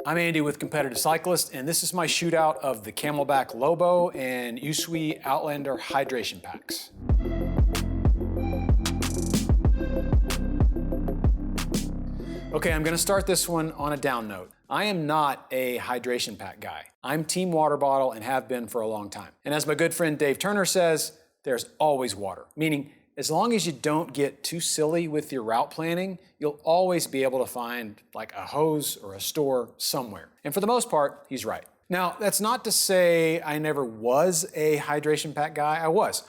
I'm Andy with Competitive Cyclist, and this is my shootout of the Camelbak Lobo and USWE Outlander hydration packs. Okay, I'm gonna start this one on a down note. I am not a hydration pack guy. I'm team water bottle and have been for a long time. And as my good friend Dave Turner says, there's always water, meaning as long as you don't get too silly with your route planning, you'll always be able to find like a hose or a store somewhere. And for the most part, he's right. Now, that's not to say I never was a hydration pack guy. I was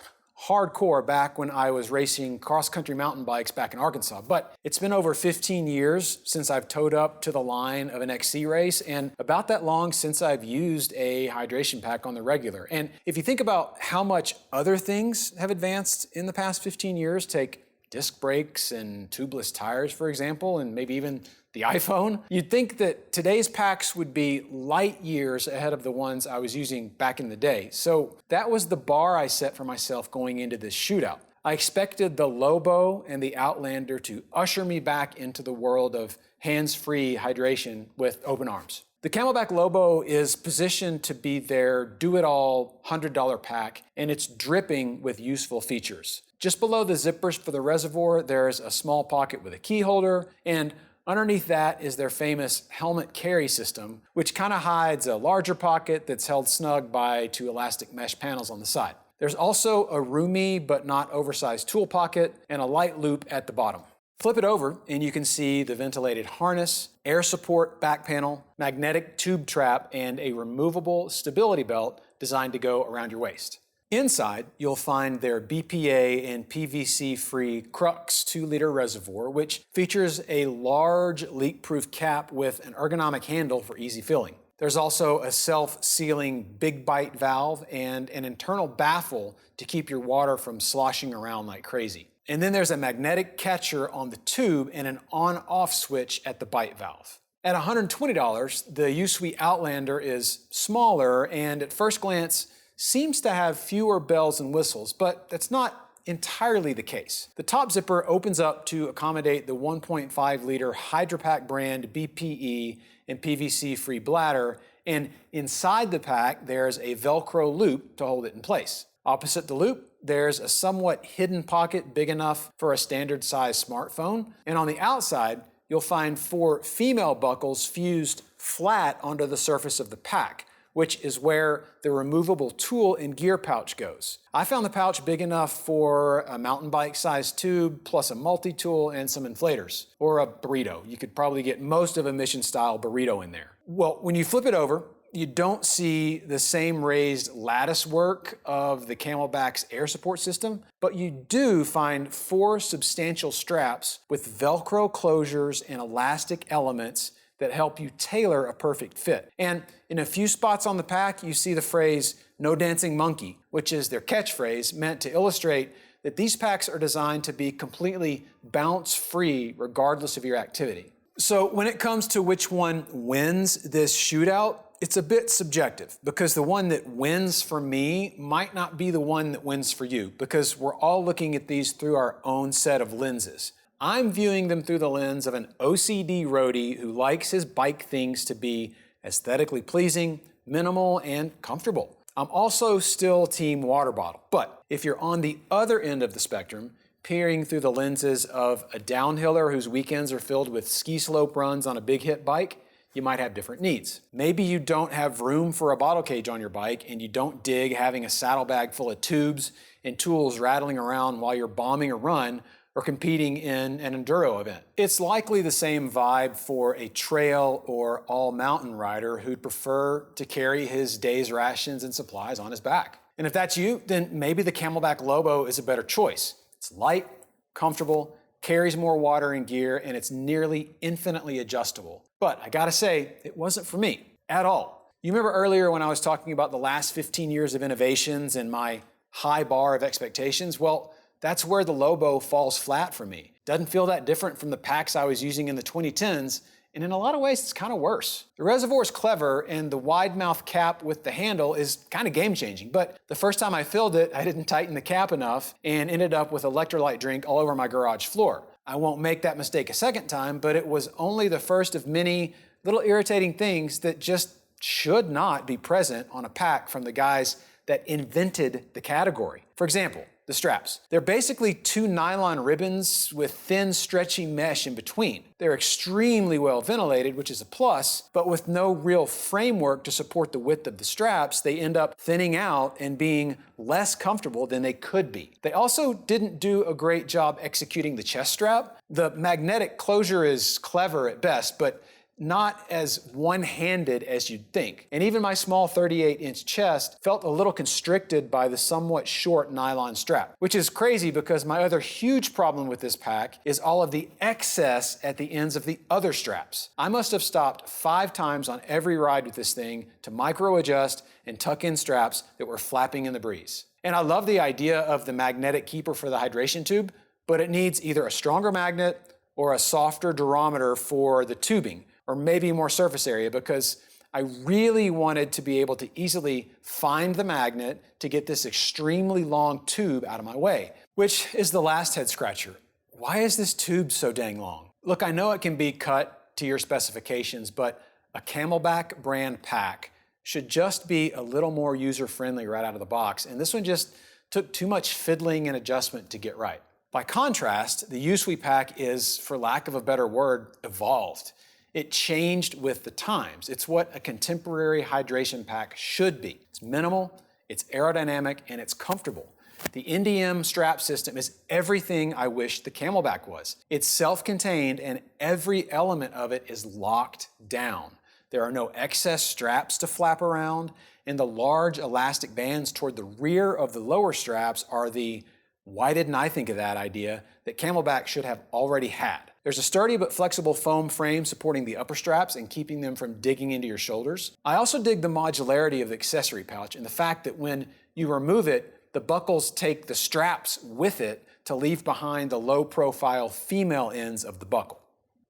hardcore back when I was racing cross-country mountain bikes back in Arkansas. But it's been over 15 years since I've towed up to the line of an XC race, and about that long since I've used a hydration pack on the regular. And if you think about how much other things have advanced in the past 15 years, take disc brakes and tubeless tires, for example, and maybe even the iPhone, you'd think that today's packs would be light years ahead of the ones I was using back in the day. So that was the bar I set for myself going into this shootout. I expected the Lobo and the Outlander to usher me back into the world of hands-free hydration with open arms. The Camelbak Lobo is positioned to be their do-it-all $100 pack, and it's dripping with useful features. Just below the zippers for the reservoir, there's a small pocket with a key holder, and underneath that is their famous helmet carry system, which kind of hides a larger pocket that's held snug by two elastic mesh panels on the side. There's also a roomy but not oversized tool pocket and a light loop at the bottom. Flip it over and you can see the ventilated harness, air support back panel, magnetic tube trap, and a removable stability belt designed to go around your waist. Inside, you'll find their BPA and PVC-free Crux 2-liter reservoir, which features a large leak-proof cap with an ergonomic handle for easy filling. There's also a self-sealing big bite valve and an internal baffle to keep your water from sloshing around like crazy. And then there's a magnetic catcher on the tube and an on-off switch at the bite valve. At $120, the USWE Outlander is smaller and at first glance seems to have fewer bells and whistles, but that's not entirely the case. The top zipper opens up to accommodate the 1.5-liter Hydropack brand BPE and PVC-free bladder, and inside the pack there's a Velcro loop to hold it in place. Opposite the loop, there's a somewhat hidden pocket big enough for a standard-sized smartphone, and on the outside, you'll find 4 female buckles fused flat onto the surface of the pack, which is where the removable tool and gear pouch goes. I found the pouch big enough for a mountain bike-sized tube, plus a multi-tool and some inflators, or a burrito. You could probably get most of a mission-style burrito in there. Well, when you flip it over, you don't see the same raised lattice work of the Camelbak's air support system, but you do find 4 substantial straps with Velcro closures and elastic elements that help you tailor a perfect fit. And in a few spots on the pack, you see the phrase, "No dancing monkey," which is their catchphrase meant to illustrate that these packs are designed to be completely bounce-free regardless of your activity. So when it comes to which one wins this shootout, it's a bit subjective because the one that wins for me might not be the one that wins for you because we're all looking at these through our own set of lenses. I'm viewing them through the lens of an OCD roadie who likes his bike things to be aesthetically pleasing, minimal, and comfortable. I'm also still team water bottle, but if you're on the other end of the spectrum, peering through the lenses of a downhiller whose weekends are filled with ski slope runs on a big hit bike, you might have different needs. Maybe you don't have room for a bottle cage on your bike and you don't dig having a saddlebag full of tubes and tools rattling around while you're bombing a run or competing in an enduro event. It's likely the same vibe for a trail or all-mountain rider who'd prefer to carry his day's rations and supplies on his back. And if that's you, then maybe the Camelbak Lobo is a better choice. It's light, comfortable, carries more water and gear, and it's nearly infinitely adjustable. But I gotta say, it wasn't for me at all. You remember earlier when I was talking about the last 15 years of innovations and my high bar of expectations? Well, that's where the Lobo falls flat for me. Doesn't feel that different from the packs I was using in the 2010s, and in a lot of ways it's kind of worse. The reservoir is clever and the wide mouth cap with the handle is kind of game-changing, but the first time I filled it, I didn't tighten the cap enough and ended up with electrolyte drink all over my garage floor. I won't make that mistake a second time, but it was only the first of many Little irritating things that just should not be present on a pack from the guys that invented the category. For example, the straps. They're basically two nylon ribbons with thin, stretchy mesh in between. They're extremely well ventilated, which is a plus, but with no real framework to support the width of the straps, they end up thinning out and being less comfortable than they could be. They also didn't do a great job executing the chest strap. The magnetic closure is clever at best, but not as one-handed as you'd think. And even my small 38-inch chest felt a little constricted by the somewhat short nylon strap, which is crazy because my other huge problem with this pack is all of the excess at the ends of the other straps. I must have stopped 5 times on every ride with this thing to micro-adjust and tuck in straps that were flapping in the breeze. And I love the idea of the magnetic keeper for the hydration tube, but it needs either a stronger magnet or a softer durometer for the tubing, or maybe more surface area, because I really wanted to be able to easily find the magnet to get this extremely long tube out of my way, which is the last head scratcher. Why is this tube so dang long? Look, I know it can be cut to your specifications, but a Camelback brand pack should just be a little more user-friendly right out of the box, and this one just took too much fiddling and adjustment to get right. By contrast, the USWE pack is, for lack of a better word, evolved. It changed with the times. It's what a contemporary hydration pack should be. It's minimal, it's aerodynamic, and it's comfortable. The NDM strap system is everything I wish the Camelback was. It's self-contained and every element of it is locked down. There are no excess straps to flap around, and the large elastic bands toward the rear of the lower straps are the why didn't I think of that idea that Camelback should have already had. There's a sturdy but flexible foam frame supporting the upper straps and keeping them from digging into your shoulders. I also dig the modularity of the accessory pouch and the fact that when you remove it, the buckles take the straps with it to leave behind the low-profile female ends of the buckle.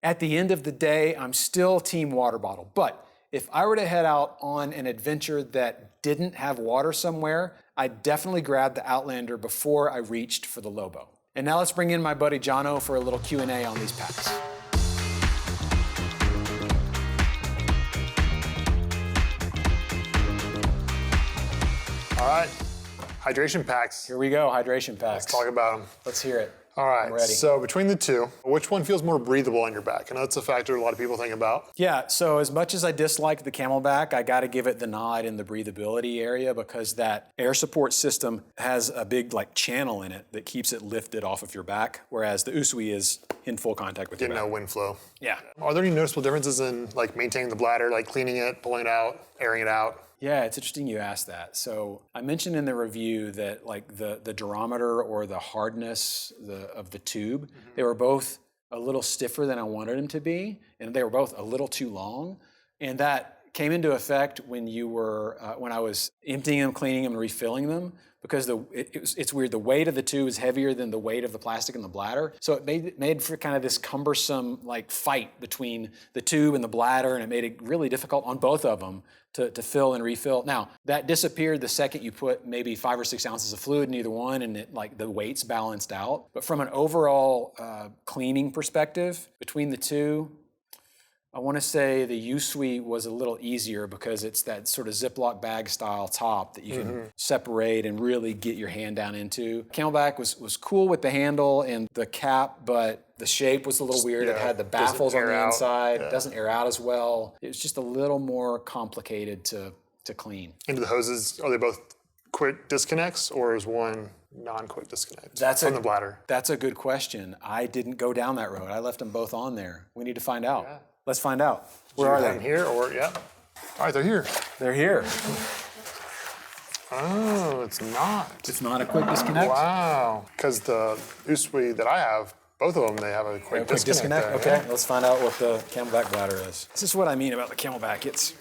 At the end of the day, I'm still team water bottle, but if I were to head out on an adventure that didn't have water somewhere, I'd definitely grab the Outlander before I reached for the Lobo. And now let's bring in my buddy Jono for a little Q&A on these packs. All right, hydration packs. Here we go, hydration packs. Let's talk about them. Let's hear it. All right, I'm ready. So between the two, which one feels more breathable on your back? I know that's a factor a lot of people think about. Yeah, so as much as I dislike the Camelback, I gotta give it the nod in the breathability area because that air support system has a big channel in it that keeps it lifted off of your back, whereas the USWE is in full contact with your back. Getting no wind flow. Yeah. Are there any noticeable differences in maintaining the bladder, cleaning it, pulling it out, airing it out? Yeah, it's interesting you asked that. So I mentioned in the review that the durometer or the hardness of the tube, they were both a little stiffer than I wanted them to be, and they were both a little too long. And that came into effect when you were when I was emptying them, cleaning them, and refilling them, because it's weird. The weight of the tube is heavier than the weight of the plastic in the bladder, so it made for kind of this cumbersome fight between the tube and the bladder, and it made it really difficult on both of them to fill and refill. Now, that disappeared the second you put maybe 5 or 6 ounces of fluid in either one, and the weights balanced out. But from an overall cleaning perspective, between the two, I want to say the USWE was a little easier because it's that sort of Ziploc bag style top that you can separate and really get your hand down into. Camelback was cool with the handle and the cap, but the shape was a little weird. It had the baffles on the inside. It doesn't air out as well. It was just a little more complicated to clean. And the hoses, are they both quick disconnects or is one non-quick disconnect from the bladder? That's a good question. I didn't go down that road. I left them both on there. We need to find out. Yeah. Let's find out. Where are they? Here or, yeah. All right, they're here. They're here. Oh, it's not. It's not a quick disconnect? Wow. Because the USWE that I have, both of them, they have a quick disconnect. There, okay, let's find out what the Camelback bladder is. This is what I mean about the Camelback. It's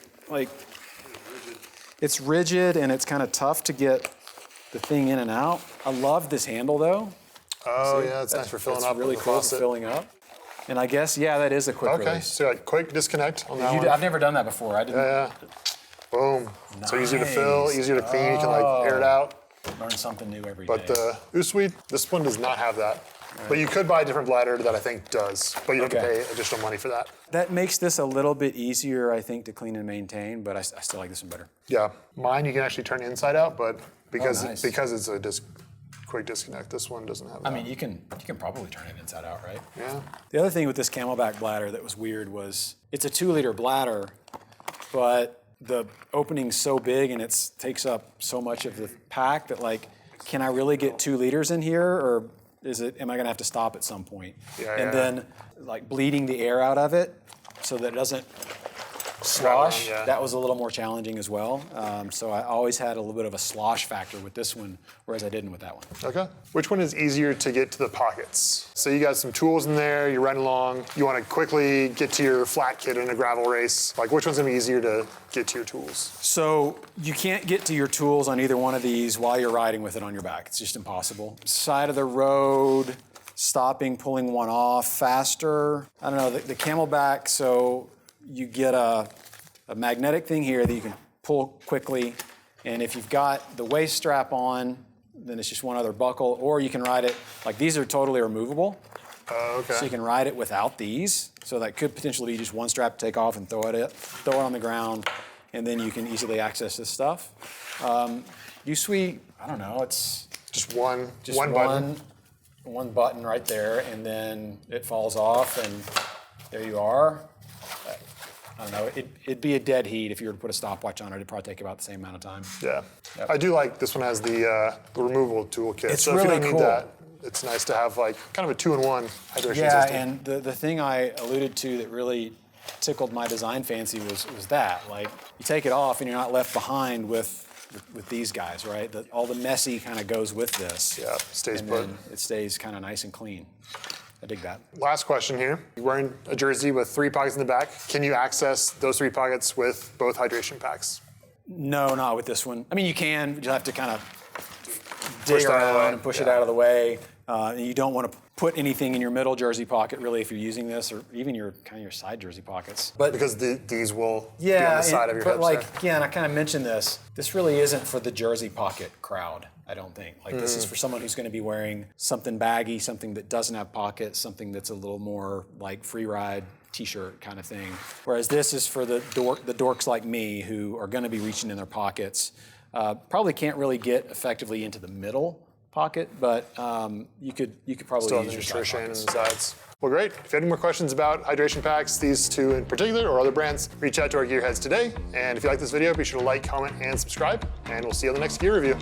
it's rigid and it's kind of tough to get the thing in and out. I love this handle though. Oh, yeah, it's nice for filling up. It's really cool for filling up. And I guess, yeah, that is a quick release. Okay, so quick disconnect on that one. I've never done that before. I didn't. Yeah. Boom. Nice. So easier to fill, easier to clean. You can air it out. Learn something new every day. But the USWE, this one does not have that. But you could buy a different bladder that I think does, but you have to pay additional money for that. That makes this a little bit easier, I think, to clean and maintain, but I still like this one better. Yeah, mine you can actually turn inside out, but because it's a quick disconnect, this one doesn't have that. I mean, you can probably turn it inside out, right? Yeah. The other thing with this Camelback bladder that was weird was it's a 2-liter bladder, but the opening's so big and it takes up so much of the pack that, like, can I really get 2 liters in here, or am I gonna have to stop at some point? And then, like, bleeding the air out of it so that it doesn't slosh, that was a little more challenging as well. So I always had a little bit of a slosh factor with this one, whereas I didn't with that one. Okay. Which one is easier to get to the pockets? So you got some tools in there, you're running along, you want to quickly get to your flat kit in a gravel race. Like, which one's gonna be easier to get to your tools? So you can't get to your tools on either one of these while you're riding with it on your back. It's just impossible. Side of the road, stopping, pulling one off faster. I don't know, the Camelback, so you get a magnetic thing here that you can pull quickly, and if you've got the waist strap on, then it's just one other buckle, or you can ride it, like, these are totally removable. So you can ride it without these, so that could potentially be just one strap to take off and throw it on the ground, and then you can easily access this stuff. USWE, I don't know, it's just one button. One button right there, and then it falls off, and there you are. I don't know, it'd be a dead heat if you were to put a stopwatch on it. It'd probably take about the same amount of time. Yeah. I do like this one has the removable toolkit. It's so really if you don't need that, it's nice to have, like, kind of a 2-in-1 hydration system. Yeah, and the thing I alluded to that really tickled my design fancy was that, like, you take it off and you're not left behind with these guys, right? All the messy kind of goes with this. Yeah, stays and put. Then it stays kind of nice and clean. I dig that. Last question here. You're wearing a jersey with 3 pockets in the back. Can you access those 3 pockets with both hydration packs? No, not with this one. I mean, you can, but you'll have to kind of dig around and push it out of the way. And you don't want to put anything in your middle jersey pocket, really, if you're using this, or even your side jersey pockets. But because these will be on the side of your hips. But, like, again, I kind of mentioned this. This really isn't for the jersey pocket crowd, I don't think. Like, this is for someone who's going to be wearing something baggy, something that doesn't have pockets, something that's a little more like free ride t-shirt kind of thing. Whereas this is for the dorks like me who are going to be reaching in their pockets. Probably can't really get effectively into the middle pocket, but you could probably still use have your nutrition side and pockets. sides. Well, great. If you have any more questions about hydration packs, these 2 in particular, or other brands, reach out to our gearheads today. And if you like this video, be sure to like, comment, and subscribe. And we'll see you on the next gear review.